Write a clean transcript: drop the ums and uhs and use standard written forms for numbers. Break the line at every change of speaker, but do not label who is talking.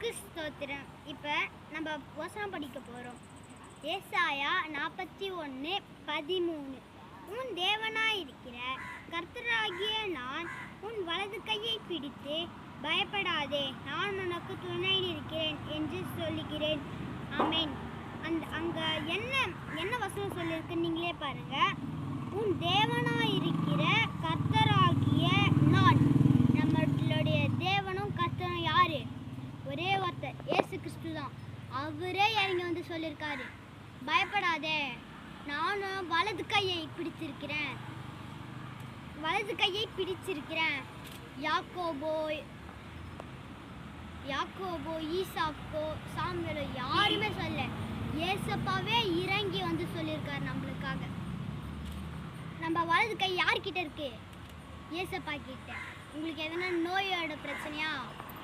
இயேசுவுக்கு ஸ்தோத்திரம். இப்போ நம்ம வசனம் படிக்க போகிறோம். ஏசாயா 41:13. உன் தேவனாயிருக்கிற கர்த்தராகிய நான் உன் வலது கையை பிடித்து பயப்படாதே, நான் உனக்கு துணை இருக்கிறேன் என்று சொல்லுகிறேன். ஆமென். அங்கே என்ன வசனம் சொல்லியிருக்கு நீங்களே பாருங்க. உன் தேவனாயிருக்கிற கர்த்தராகிய நான். நம்மளுடைய தேவனும் கர்த்தரும் யாரு? ஒரே ஒருத்தர், இயேசு கிறிஸ்து தான். அவரே இறங்கி வந்து சொல்லியிருக்காரு, பயப்படாதே, நானும் வலது கையை பிடிச்சிருக்கிறேன். யாக்கோபோ ஈசாக்கோ சாமுவேலோ யாருமே சொல்ல, ஏசப்பாவே இறங்கி வந்து சொல்லியிருக்காரு நம்மளுக்காக. நம்ம வலது கை யார்கிட்ட இருக்கு? ஏசப்பா கிட்ட. உங்களுக்கு எதனா நோயோட பிரச்சனையா?